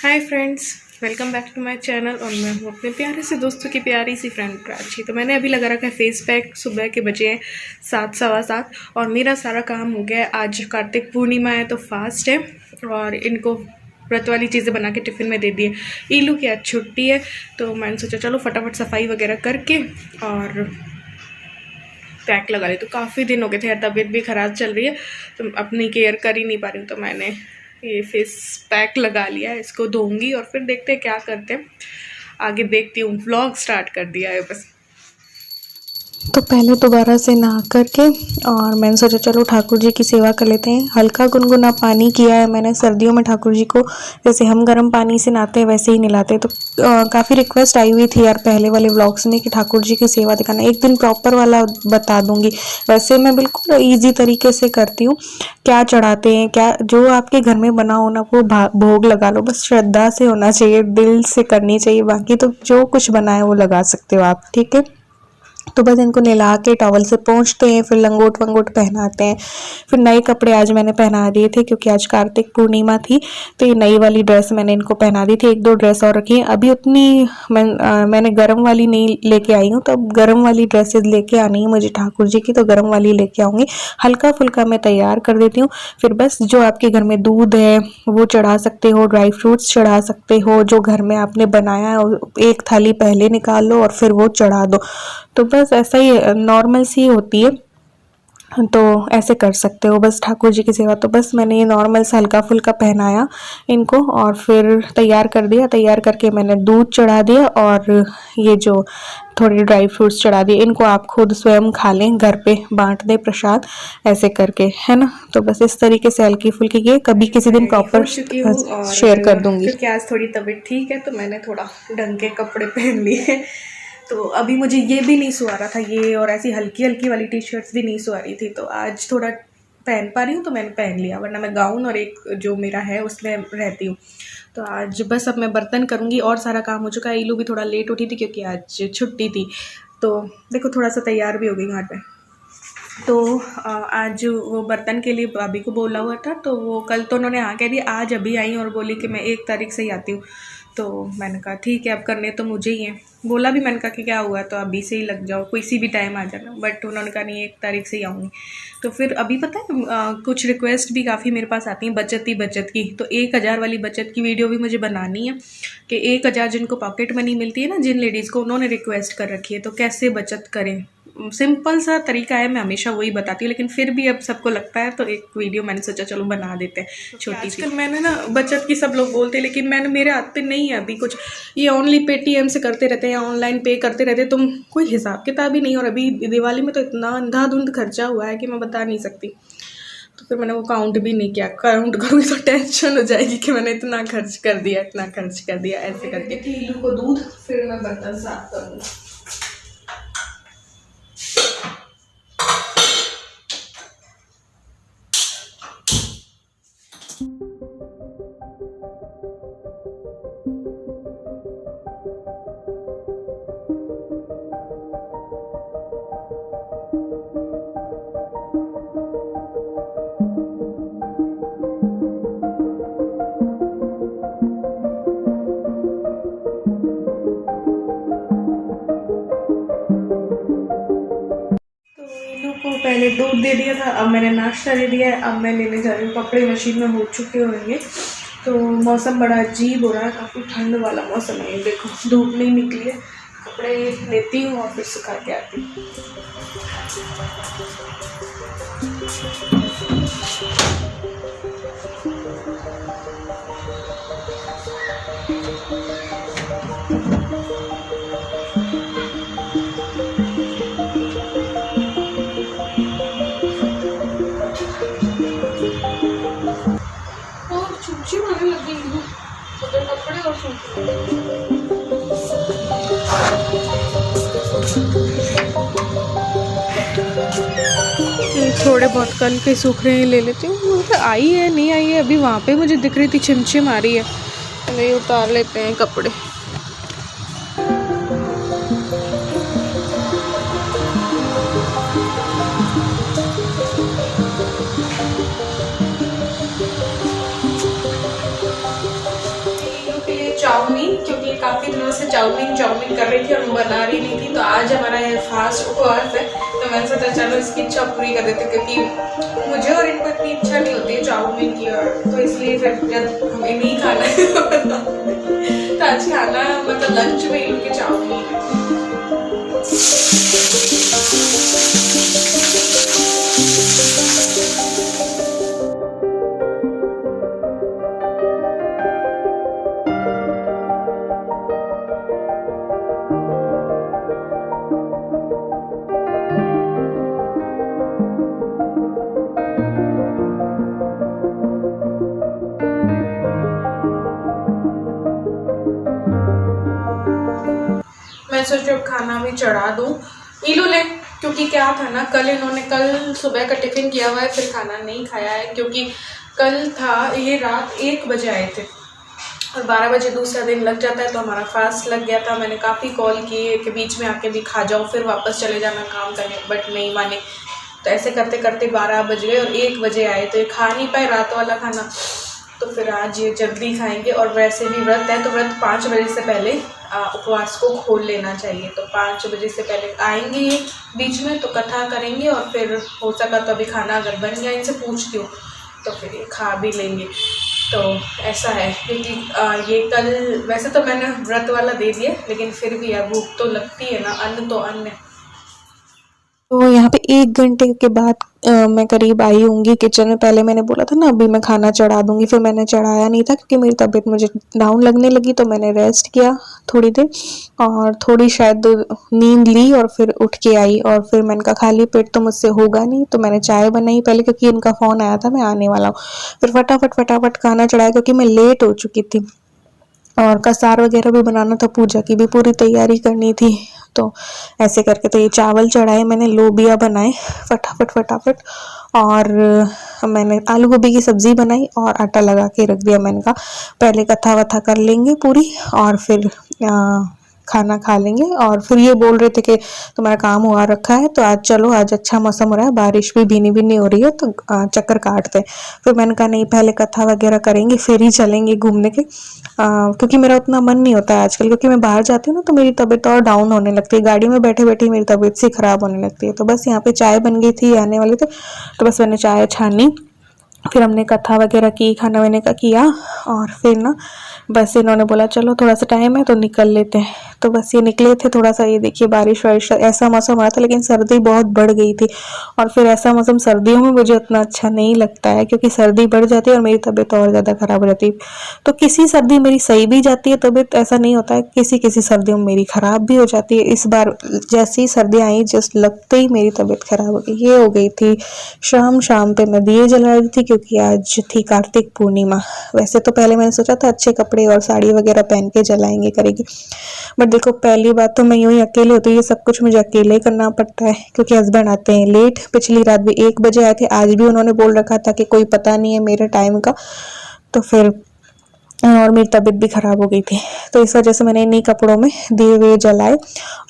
Hi friends, welcome back to my channel. और मैं हूँ अपने प्यारे से दोस्तों की प्यारी सी फ्रेंड प्राची। तो मैंने अभी लगा रखा है फेस पैक। सुबह के बजे हैं 7 सवा 7 और मेरा सारा काम हो गया है। आज कार्तिक पूर्णिमा है तो फास्ट है और इनको व्रत वाली चीज़ें बना के टिफ़िन में दे दिए। ईलू की आज छुट्टी है तो मैंने सोचा चलो फटाफट सफाई वगैरह करके और पैक लगा ली। तो काफ़ी दिन हो गए थे यार, तबीयत भी ख़राब चल रही है तो अपनी केयर कर ही नहीं पा रही हूँ। तो मैंने ये फेस पैक लगा लिया है, इसको धोऊंगी और फिर देखते हैं क्या करते हैं आगे। देखती हूँ, व्लॉग स्टार्ट कर दिया है बस। तो पहले दोबारा से नहा करके और मैंने सोचा चलो ठाकुर जी की सेवा कर लेते हैं। हल्का गुनगुना पानी किया है मैंने। सर्दियों में ठाकुर जी को जैसे हम गर्म पानी से नहाते हैं वैसे ही नहलाते। तो काफ़ी रिक्वेस्ट आई हुई थी यार पहले वाले व्लॉग्स में कि ठाकुर जी की सेवा दिखाना। एक दिन प्रॉपर वाला बता दूंगी। वैसे मैं बिल्कुल ईजी तरीके से करती हूँ। क्या चढ़ाते हैं, क्या जो आपके घर में बना हो ना वो भोग लगा लो। बस श्रद्धा से होना चाहिए, दिल से करनी चाहिए। बाकी तो जो कुछ बना है वो लगा सकते हो आप, ठीक है। तो बस इनको नहला के टॉवल से पोंछते हैं, फिर लंगोट वंगोट पहनाते हैं। फिर नए कपड़े आज मैंने पहना दिए थे क्योंकि आज कार्तिक पूर्णिमा थी। तो ये नई वाली ड्रेस मैंने इनको पहना दी थी। एक दो ड्रेस और रखी है अभी। उतनी मैंने गर्म वाली नहीं लेके आई हूँ, तो अब गर्म वाली ड्रेसेस लेके आनी है मुझे ठाकुर जी की, तो गर्म वाली लेके आऊँगी। हल्का फुल्का मैं तैयार कर देती हूँ। फिर बस जो आपके घर में दूध है वो चढ़ा सकते हो, ड्राई फ्रूट्स चढ़ा सकते हो, जो घर में आपने बनाया है एक थाली पहले निकाल लो और फिर वो चढ़ा दो। तो बस ऐसा ही नॉर्मल सी होती है, तो ऐसे कर सकते हो बस ठाकुर जी की सेवा। तो बस मैंने ये नॉर्मल सा हल्का फुल्का पहनाया इनको और फिर तैयार कर दिया। तैयार करके मैंने दूध चढ़ा दिया और ये जो थोड़े ड्राई फ्रूट्स चढ़ा दिए। इनको आप खुद स्वयं खा लें, घर पे बांट दें प्रसाद, ऐसे करके, है ना। तो बस इस तरीके से हल्की फुल्की ये कभी किसी दिन प्रॉपर शेयर कर दूंगी। क्योंकि आज थोड़ी तबीयत ठीक है तो मैंने थोड़ा ढंग के कपड़े पहन लिए। तो अभी मुझे ये भी नहीं सुहा रहा था, ये और ऐसी हल्की हल्की वाली टी शर्ट्स भी नहीं सुहा रही थी। तो आज थोड़ा पहन पा रही हूँ तो मैंने पहन लिया, वरना मैं गाउन और एक जो मेरा है उसमें रहती हूँ। तो आज बस अब मैं बर्तन करूँगी और सारा काम हो चुका है। ईलू भी थोड़ा लेट उठी थी क्योंकि आज छुट्टी थी। तो देखो थोड़ा सा तैयार भी हो गई घर पे। तो आज वो बर्तन के लिए भाभी को बोला हुआ था, तो वो कल तो उन्होंने हाँ कह दिया, आज अभी आई और बोली कि मैं 1 तारीख से ही आती हूँ। तो मैंने कहा ठीक है, अब करने तो मुझे ही है। बोला भी मैंने कहा कि क्या हुआ तो अभी से ही लग जाओ, किसी भी टाइम आ जाना। बट उन्होंने कहा नहीं 1 तारीख से ही आऊँगी। तो फिर अभी पता है कुछ रिक्वेस्ट भी काफ़ी मेरे पास आती हैं बचत की। तो 1000 वाली बचत की वीडियो भी मुझे बनानी है कि 1000 जिनको पॉकेट मनी मिलती है ना, जिन लेडीज़ को, उन्होंने रिक्वेस्ट कर रखी है तो कैसे बचत करें। सिंपल सा तरीका है, मैं हमेशा वही बताती हूँ, लेकिन फिर भी अब सबको लगता है तो एक वीडियो मैंने सोचा चलो बना देते हैं छोटी सी। आजकल मैंने ना बचत की सब लोग बोलते हैं, लेकिन मैंने मेरे हाथ पे नहीं है अभी कुछ। ये ओनली पेटीएम से करते रहते हैं, ऑनलाइन पे करते रहते हैं, तुम कोई हिसाब किताब ही नहीं। और अभी दिवाली में तो इतना अंधाधुंध खर्चा हुआ है कि मैं बता नहीं सकती। तो फिर मैंने वो काउंट भी नहीं किया। काउंट करूँगी तो टेंशन हो जाएगी कि मैंने इतना खर्च कर दिया, इतना खर्च कर दिया, ऐसे करके। ईलू को दूध, फिर मैं बर्तन साफ करूँगी। को पहले दूध दे दिया था, अब मैंने नाश्ता दे दिया है। अब मैं लेने जा रही हूँ कपड़े, मशीन में हो चुके होंगे। तो मौसम बड़ा अजीब हो रहा है, काफ़ी ठंड वाला मौसम है। देखो धूप नहीं निकली है, कपड़े लेती हूँ और फिर सुखा के आती हूँ। कपड़े और थोड़े बहुत कल के सूख रहे हैं, ले लेती हूँ। आई है नहीं आई है अभी, वहाँ पे मुझे दिख रही थी छिमछिम आ रही है। नहीं, उतार लेते हैं कपड़े। चाउमीन, क्योंकि काफ़ी दिनों से चाउमीन कर रही थी और बना रही नहीं थी। तो आज हमारा ये फास्ट उपवास है, तो मैंने सोचा चलो इसकी इच्छा पूरी कर देते, क्योंकि मुझे और इनको इतनी इच्छा नहीं होती है चाउमीन की, और तो इसलिए फिर जब हमें नहीं खाना है तो आज खाना मतलब लंच में इनके चाउमीन है। मैं सोचो खाना भी चढ़ा दूँ इलू ने, क्योंकि क्या था ना, कल सुबह का टिफ़िन किया हुआ है, फिर खाना नहीं खाया है, क्योंकि कल था ये रात 1 बजे आए थे और 12 बजे दूसरा दिन लग जाता है, तो हमारा फास्ट लग गया था। मैंने काफ़ी कॉल किए कि बीच में आके भी खा जाओ, फिर वापस चले जाना काम करने, बट नहीं माने। तो ऐसे करते करते 12 बज गए और 1 बजे आए, तो ये खा नहीं पाए रात वाला खाना। तो फिर आज ये जल्दी खाएंगे, और वैसे भी व्रत है तो व्रत 5 बजे से पहले उपवास को खोल लेना चाहिए। तो 5 बजे से पहले आएंगे ये बीच में, तो कथा करेंगे, और फिर हो सका तो अभी खाना अगर बन गया, इनसे पूछती हूँ, तो फिर ये खा भी लेंगे। तो ऐसा है, क्योंकि ये कल वैसे तो मैंने व्रत वाला दे दिया, लेकिन फिर भी यार भूख तो लगती है ना, अन्न तो अन्न है। तो यहाँ पे 1 घंटे के बाद मैं करीब आई होंगी किचन में। पहले मैंने बोला था ना अभी मैं खाना चढ़ा दूंगी, फिर मैंने चढ़ाया नहीं था क्योंकि मेरी तबीयत मुझे डाउन लगने लगी, तो मैंने रेस्ट किया थोड़ी देर और थोड़ी शायद नींद ली और फिर उठ के आई। और फिर मैंने कहा खाली पेट तो मुझसे होगा नहीं, तो मैंने चाय बनाई पहले, क्योंकि इनका फ़ोन आया था मैं आने वाला हूँ। फिर फटाफट खाना चढ़ाया क्योंकि मैं लेट हो चुकी थी, और कसार वगैरह भी बनाना था, पूजा की भी पूरी तैयारी करनी थी। तो ऐसे करके तो ये चावल चढ़ाए मैंने, लोबिया बनाए फटाफट, और मैंने आलू गोभी की सब्ज़ी बनाई और आटा लगा के रख दिया। मैंने कहा पहले कथा वथा कर लेंगे पूरी और फिर खाना खा लेंगे। और फिर ये बोल रहे थे कि तुम्हारा काम हुआ रखा है, तो आज चलो, आज अच्छा मौसम हो रहा है, बारिश भी भीनी हो रही है, तो चक्कर काटते हैं। फिर मैंने कहा नहीं, पहले कथा वगैरह करेंगे फिर ही चलेंगे घूमने के, क्योंकि मेरा उतना मन नहीं होता है आजकल, क्योंकि मैं बाहर जाती हूँ ना तो मेरी तबीयत और डाउन होने लगती है, गाड़ी में बैठे बैठे मेरी तबीयत से खराब होने लगती है। तो बस यहाँ पे चाय बन गई थी, आने वाले थे, तो बस मैंने चाय छानी, फिर हमने कथा वगैरह की, खाना वाने का किया, और फिर ना बस इन्होंने बोला चलो थोड़ा सा टाइम है तो निकल लेते हैं। तो बस ये निकले थे थोड़ा सा, ये देखिए बारिश वारिश ऐसा मौसम आ रहा था, लेकिन सर्दी बहुत बढ़ गई थी। और फिर ऐसा मौसम सर्दियों में मुझे उतना अच्छा नहीं लगता है, क्योंकि सर्दी बढ़ जाती है और मेरी तबीयत और ज़्यादा ख़राब हो जाती है। तो किसी सर्दी मेरी सही भी जाती है तबीयत, ऐसा नहीं होता है, किसी सर्दियों में मेरी ख़राब भी हो जाती है। इस बार जैसी सर्दियाँ आई जस्ट लगते ही मेरी तबीयत ख़राब हो गई। ये हो गई थी शाम पे मैं दिए जला रही थी, क्योंकि आज थी कार्तिक पूर्णिमा। वैसे तो पहले मैंने सोचा था अच्छे कपड़े और साड़ी वगैरह पहन के जलाएंगे करेंगे, बट देखो पहली बात तो मैं यूं ही अकेले होती हूँ, ये सब कुछ मुझे अकेले ही करना पड़ता है, क्योंकि हस्बैंड आते हैं लेट। पिछली रात भी 1 बजे आए थे, आज भी उन्होंने बोल रखा था कि कोई पता नहीं है मेरे टाइम का, तो फिर और मेरी तबीयत भी ख़राब हो गई थी, तो इस वजह से मैंने इन्हीं कपड़ों में दिए हुए जलाए।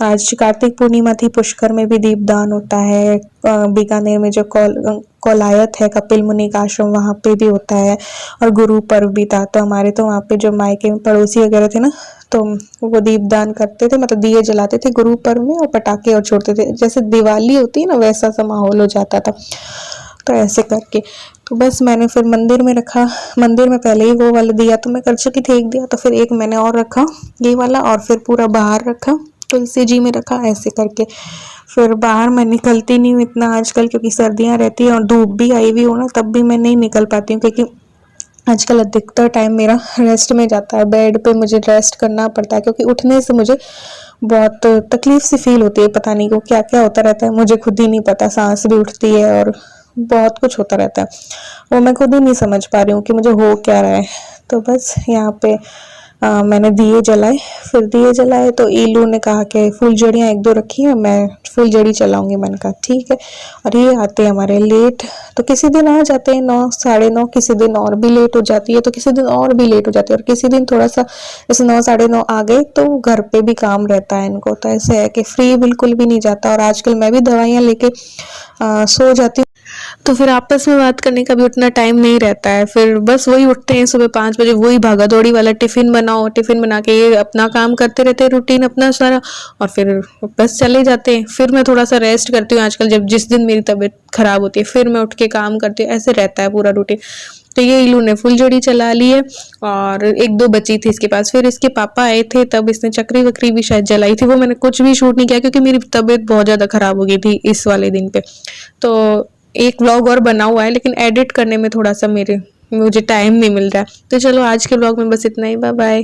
आज कार्तिक पूर्णिमा थी, पुष्कर में भी दीपदान होता है, बीकानेर में जो कौलायत है कपिल मुनि का आश्रम, वहाँ पे भी होता है, और गुरु पर्व भी था। तो हमारे तो वहाँ पे जो मायके में पड़ोसी वगैरह थे ना, तो वो दीपदान करते थे, मतलब दिए जलाते थे गुरु पर्व में, और पटाखे और छोड़ते थे, जैसे दिवाली होती है ना वैसा सा माहौल हो जाता था। तो ऐसे करके तो बस मैंने फिर मंदिर में रखा, मंदिर में पहले ही वो वाला दिया तो मैं कर चुकी थी, एक दिया, तो फिर एक मैंने और रखा ये वाला, और फिर पूरा बाहर रखा तुलसी जी में रखा, ऐसे करके। फिर बाहर मैं निकलती नहीं हूँ इतना आजकल, क्योंकि सर्दियाँ रहती है और धूप भी आई हुई हो ना, तब भी मैं नहीं निकल पाती हूँ, क्योंकि आजकल अधिकतर टाइम मेरा रेस्ट में जाता है, बेड पे मुझे रेस्ट करना पड़ता है, क्योंकि उठने से मुझे बहुत तकलीफ सी फील होती है, पता नहीं को क्या क्या होता रहता है, मुझे खुद ही नहीं पता, सांस भी उठती है और बहुत कुछ होता रहता है, वो मैं खुद ही नहीं समझ पा रही हूँ कि मुझे हो क्या रहा है। तो बस यहाँ पे मैंने दिए जलाए, फिर दिए जलाए तो ईलू ने कहा कि फुलझड़ियाँ 1-2 रखी हैं, मैं फुलझड़ी चलाऊंगी। मैंने कहा ठीक है। और ये आते हैं हमारे लेट, तो किसी दिन आ जाते हैं 9, 9:30, किसी दिन और भी लेट हो जाती है, तो किसी दिन और भी लेट हो जाती है, और किसी दिन थोड़ा सा जैसे 9, 9:30 आ गए तो घर पे भी काम रहता है इनको, तो ऐसे है कि फ्री बिल्कुल भी नहीं जाता। और आजकल मैं भी दवाइयाँ लेके सो जाती हूँ। तो फिर आपस में बात करने का भी उतना टाइम नहीं रहता है। फिर बस वही उठते हैं सुबह 5 बजे, वही भागा-दौड़ी वाला टिफ़िन बनाओ, टिफ़िन बना के ये अपना काम करते रहते हैं रूटीन अपना सारा और फिर बस चले जाते हैं। फिर मैं थोड़ा-सा रेस्ट करती हूँ आजकल, जब जिस दिन मेरी तबीयत खराब होती है, फिर मैं उठ के काम करती हूँ, ऐसे रहता है पूरा रूटीन। तो ये इल्लू ने फुलझड़ी चला ली है और 1-2 बची थी इसके पास। फिर इसके पापा आए थे तब इसने चकरी-वकरी भी शायद जलाई थी, वो मैंने कुछ भी शूट नहीं किया क्योंकि मेरी तबीयत बहुत ज़्यादा खराब हो गई थी इस वाले दिन पे। तो एक व्लॉग और बना हुआ है लेकिन एडिट करने में थोड़ा-सा मुझे टाइम नहीं मिल रहा है। तो चलो आज के व्लॉग में बस इतना ही, बाय बाय।